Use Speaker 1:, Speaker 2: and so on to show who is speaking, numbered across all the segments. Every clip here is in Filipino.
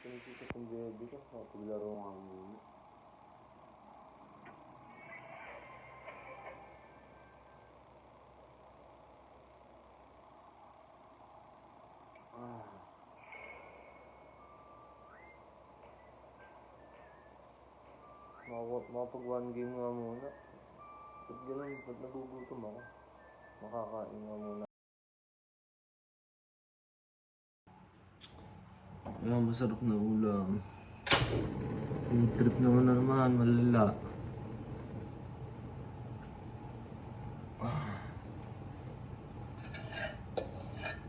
Speaker 1: Napanisikat ang baby ko. Paglaro nga muna. Makapag one game nga muna. Ba't gano'n? Ba't nagugutom ako? Makakain nga muna. Ayan, masarap na ulam. Yung trip naman malala.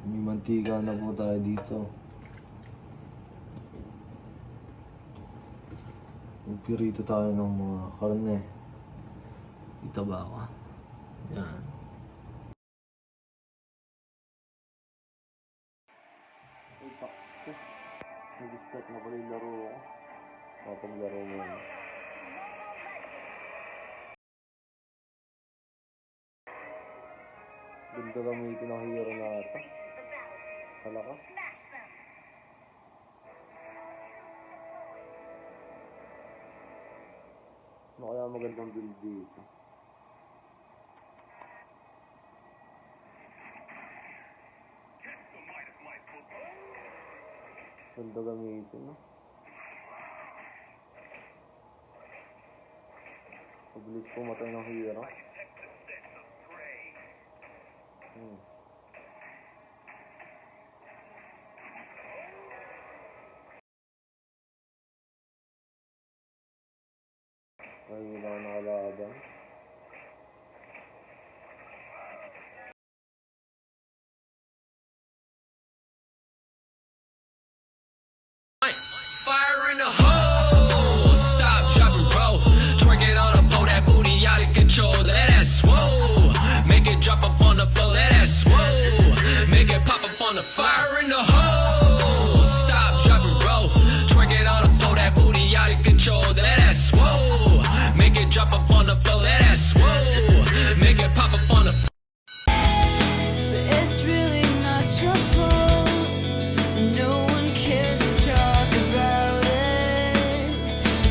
Speaker 1: May mantika na po tayo dito. Magpirito tayo ng mga karne. Dito ba ako? Yan. Ay, pakto. Nag-start na pala yung laro ako. Mapaglaro mo yan. Ganda gamitin ang hero na ata. Kala ka? Ano kaya magandang build dito? Ganda gamitin, no? Pabilis pumatay ng hero. Ay, wala na nakalaban.
Speaker 2: Fire in the hole, stop, drop and roll. Twerk it on a pole, that booty out of control. Let that swole, make it drop up on the floor. Let that swole, make it pop up on the fire in the hole. Stop, drop and roll. Twerk it on a pole, that booty out of control. Let that swole, make it drop up on the floor. Let that swole, make it pop up on the floor.
Speaker 3: It's really not your fault. No one cares to talk about it.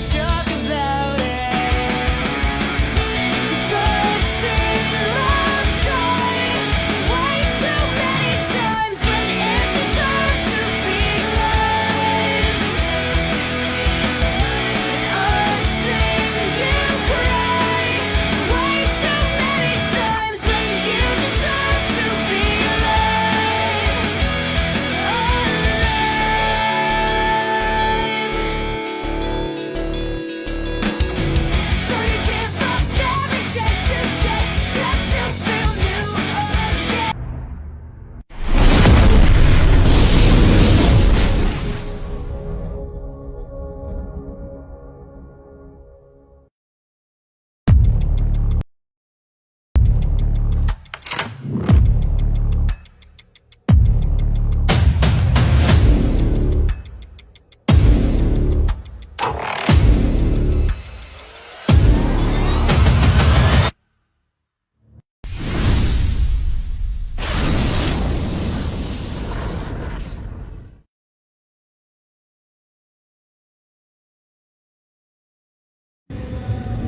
Speaker 3: Talk about it. 'Cause I've seen love die way too many times when it deserved to be alive. And I've seen you cry way too many times when you deserve to be alive. So you give up every chance you get just to feel new again.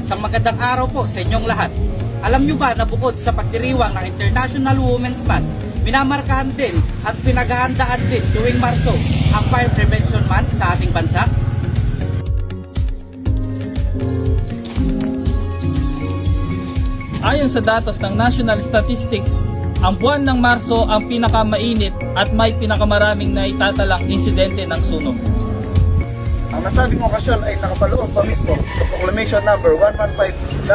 Speaker 4: Isang magandang araw po sa inyong lahat. Alam nyo ba na bukod sa pagdiriwang ng International Women's Month, minamarkahan din at pinaghahandaan din tuwing Marso ang Fire Prevention Month sa ating bansa?
Speaker 5: Ayon sa datos ng National Statistics, ang buwan ng Marso ang pinakamainit at may pinakamaraming naitatalang insidente ng sunog.
Speaker 6: Ang nasabing okasyon ay nakapaloob pa mismo sa Proclamation number 115-8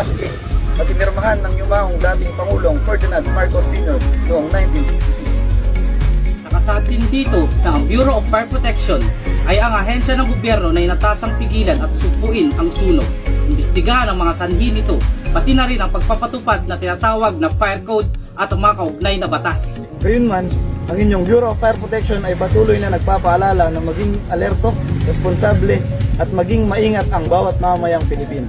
Speaker 6: na pinirmahan ng yumahong dating Pangulong Ferdinand Marcos Sr. noong 1966.
Speaker 4: Nakasaad din dito na ang Bureau of Fire Protection ay ang ahensya ng gobyerno na inatasang pigilan at sugpuin ang sunog, imbestigahan ang mga sanhi nito, pati na rin ang pagpapatupad na tinatawag na fire code at ang mga kaugnay na batas.
Speaker 6: Gayunman, ang inyong Bureau of Fire Protection ay patuloy na nagpapaalala na maging alerto, responsable at maging maingat ang bawat mamamayang Pilipino.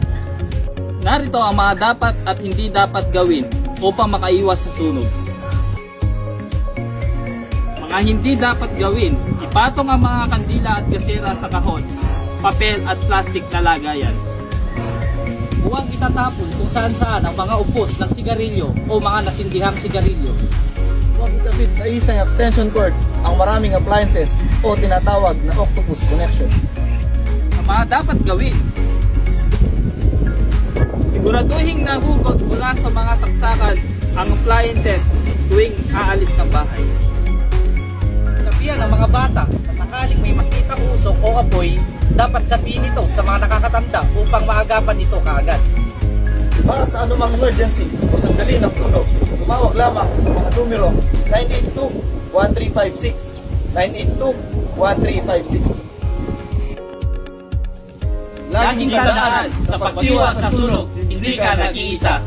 Speaker 5: Narito ang mga dapat at hindi dapat gawin upang makaiwas sa sunog. Mga hindi dapat gawin, Ipatong ang mga kandila at gasera sa kahon, papel at plastic na lagayan.
Speaker 4: Huwag itatapon kung saan-saan ang mga upos ng sigarilyo o mga nasindihang sigarilyo.
Speaker 6: Huwag itabit sa isang extension cord ang maraming appliances o tinatawag na octopus connection.
Speaker 5: Ang mga dapat gawin: siguraduhin na hugot mula sa mga saksakan ang appliances tuwing aalis ng bahay.
Speaker 4: Sabihan ng mga bata na sakaling may makitang usok o apoy, dapat sabihin ito sa mga nakakatanda upang maagapan ito kaagad.
Speaker 6: Para sa anumang emergency o sandali ng sunog, tumawag lamang sa mga numero 982-1356, 982-1356.
Speaker 5: Laging tandaan, sa pagdiwas sa sunog, hindi ka nag-iisa.